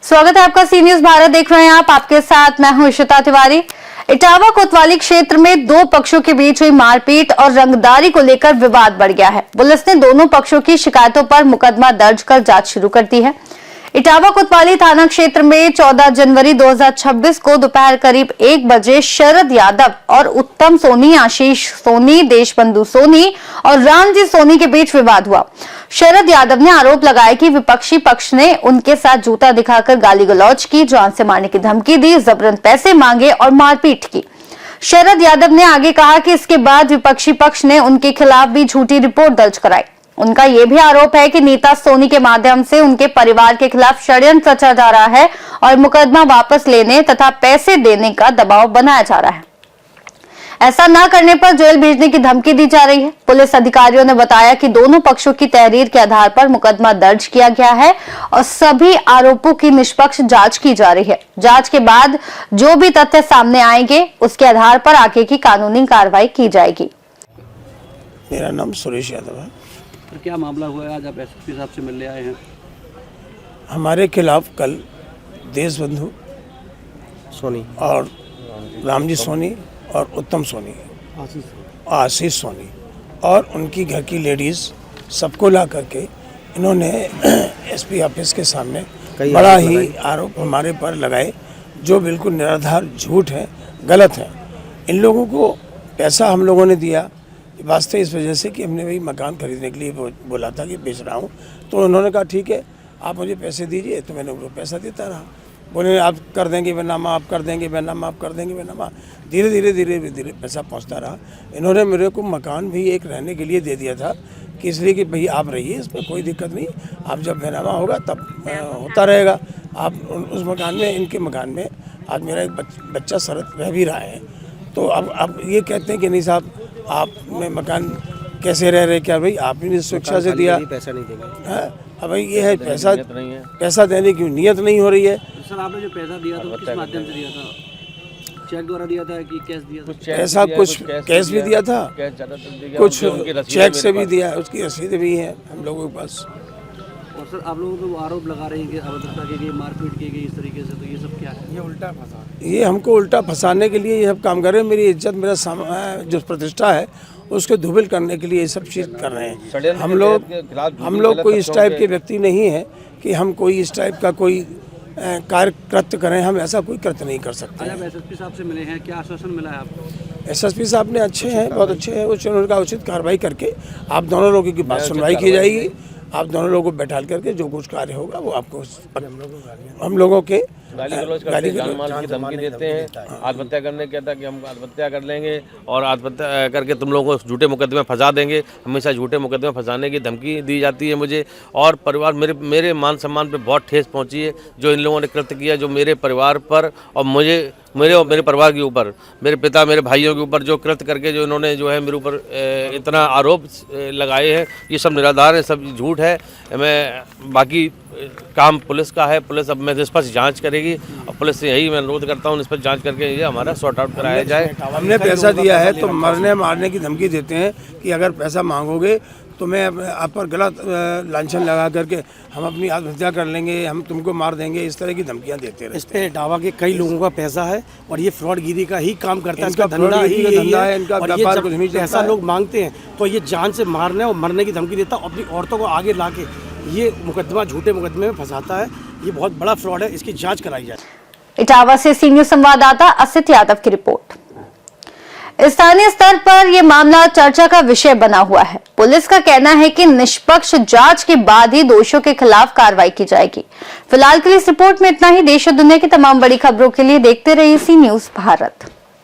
स्वागत है आपका सी न्यूज भारत देख रहे हैं आप, आपके साथ मैं हूं इशिता तिवारी। इटावा कोतवाली क्षेत्र में दो पक्षों के बीच हुई मारपीट और रंगदारी को लेकर विवाद बढ़ गया है। पुलिस ने दोनों पक्षों की शिकायतों पर मुकदमा दर्ज कर जांच शुरू कर दी है। इटावा कोतवाली थाना क्षेत्र में 14 जनवरी 2026 को दोपहर करीब 1 बजे शरद यादव और उत्तम सोनी, आशीष सोनी, देशबंधु सोनी और रामजी सोनी के बीच विवाद हुआ। शरद यादव ने आरोप लगाया कि विपक्षी पक्ष ने उनके साथ जूता दिखाकर गाली गलौज की, जान से मारने की धमकी दी, जबरन पैसे मांगे और मारपीट की। शरद यादव ने आगे कहा कि इसके बाद विपक्षी पक्ष ने उनके खिलाफ भी झूठी रिपोर्ट दर्ज कराई। उनका यह भी आरोप है कि नेता सोनी के माध्यम से उनके परिवार के खिलाफ षड्यंत्र रचा जा रहा है और मुकदमा वापस लेने तथा पैसे देने का दबाव बनाया जा रहा है। ऐसा न करने पर जेल भेजने की धमकी दी जा रही है। पुलिस अधिकारियों ने बताया कि दोनों पक्षों की तहरीर के आधार पर मुकदमा दर्ज किया गया है और सभी आरोपों की निष्पक्ष जांच की जा रही है। जांच के बाद जो भी तथ्य सामने आएंगे उसके आधार पर आगे की कानूनी कार्रवाई की जाएगी। मेरा नाम सुरेश यादव है। तो क्या मामला हुआ है, आज आप एसएसपी साहब से मिलने आए हैं? हमारे खिलाफ कल देशबंधु सोनी और रामजी सोनी और उत्तम सोनी, आशीष सोनी और उनकी घर की लेडीज़ सबको ला करके इन्होंने एसपी ऑफिस के सामने बड़ा ही आरोप हमारे पर लगाए, जो बिल्कुल निराधार झूठ है, गलत है। इन लोगों को पैसा हम लोगों ने दिया वास्ते इस वजह से कि हमने वही मकान खरीदने के लिए बोला था कि बेच रहा हूँ, तो उन्होंने कहा ठीक है आप मुझे पैसे दीजिए, तो मैंने उनको पैसा देता रहा। बोले आप कर देंगे बैनामा, आप कर देंगे बैनामा, आप कर देंगे बैनामा। धीरे धीरे धीरे धीरे पैसा पहुंचता रहा। इन्होंने मेरे को मकान भी एक रहने के लिए दे दिया था कि इसलिए कि भई आप रहिए, इसमें कोई दिक्कत नहीं, आप जब बैनामा होगा तब होता रहेगा। आप उस मकान में, इनके मकान में आज मेरा एक बच्चा शरद रह भी रहा है। तो अब ये कहते हैं कि नहीं साहब आप में मकान कैसे रह रहे, क्या भाई आपने भी शिक्षा से दिया, पैसा नहीं देगा। अब भाई ये है पैसा देने की नीयत नहीं हो रही है। सर आपने जो पैसा दिया था किस माध्यम से दिया था? चेक द्वारा दिया था कि कैश दिया था? ऐसा कुछ कैश भी दिया था, कुछ चेक से भी दिया, उसकी रसीद भी है हम लोगों के पास। और सर आप लोगों को आरोप लगा रहे हैं कि अभद्रता की गई, मारपीट की गई इस तरीके से, तो ये सब क्या है? ये उल्टा फंसा, ये हमको उल्टा फंसाने के लिए ये सब काम कर रहे हैं। मेरी इज्जत, मेरा जो प्रतिष्ठा है उसको धूमिल करने के लिए ये सब चीज़ कर रहे हैं। हम लोग कोई इस टाइप के व्यक्ति नहीं है कि हम कोई इस टाइप का कोई कार्य कृत्य करें, हम ऐसा कोई कृत्य नहीं कर सकते। आप एसएसपी साहब से मिले हैं, क्या आश्वासन मिला है आपको? एसएसपी साहब ने अच्छे हैं, बहुत अच्छे हैं, उनका उचित कार्रवाई करके आप दोनों लोगों की बात सुनवाई की जाएगी। आप दोनों लोगों को बैठा करके जो कुछ कार्य होगा वो आपको हम लोगों के गाली जान-माल की धमकी देते हैं, आत्महत्या करने कहता कि हम आत्महत्या कर लेंगे और आत्महत्या करके तुम लोगों को झूठे मुकदमे में फंसा देंगे। हमेशा झूठे मुकदमे में फंसाने की धमकी दी जाती है मुझे और परिवार, मेरे मान सम्मान पे बहुत ठेस पहुंची है जो इन लोगों ने कृत्य किया, जो मेरे परिवार पर और मेरे और मेरे परिवार के ऊपर, मेरे पिता, मेरे भाइयों के ऊपर जो कृत्य करके जो इन्होंने जो है मेरे ऊपर इतना आरोप लगाए हैं, ये सब निराधार है, सब झूठ है। मैं बाकी काम पुलिस का है, पुलिस अब मैं निष्पक्ष जांच करेगी और पुलिस से यही मैं अनुरोध करता हूँ निष्पक्ष जांच करके ये हमारा सॉर्ट आउट कराया जाए। हमने पैसा दिया है तो मरने मारने की धमकी देते हैं कि अगर पैसा मांगोगे तो मैं आप पर गलत लांछन लगा करके हम अपनी आत्महत्या कर लेंगे, हम तुमको मार देंगे, इस तरह की धमकियां देते रहते हैं। इस पे इटावा के कई लोगों का पैसा है और ये फ्रॉडगिरी का ही काम करता है, इसका धंधा है इनका। और ये जब पैसा लोग मांगते हैं तो ये जान से मारने और मरने की धमकी देता है, अपनी औरतों को आगे ला के ये मुकदमा झूठे मुकदमे में फंसाता है। ये बहुत बड़ा फ्रॉड है, इसकी जाँच कराई जाए। इटावा से सीनियर संवाददाता असित यादव की रिपोर्ट। स्थानीय स्तर पर यह मामला चर्चा का विषय बना हुआ है। पुलिस का कहना है कि निष्पक्ष जांच के बाद ही दोषियों के खिलाफ कार्रवाई की जाएगी। फिलहाल के लिए इस रिपोर्ट में इतना ही। देश और दुनिया की तमाम बड़ी खबरों के लिए देखते रहिए सी न्यूज भारत।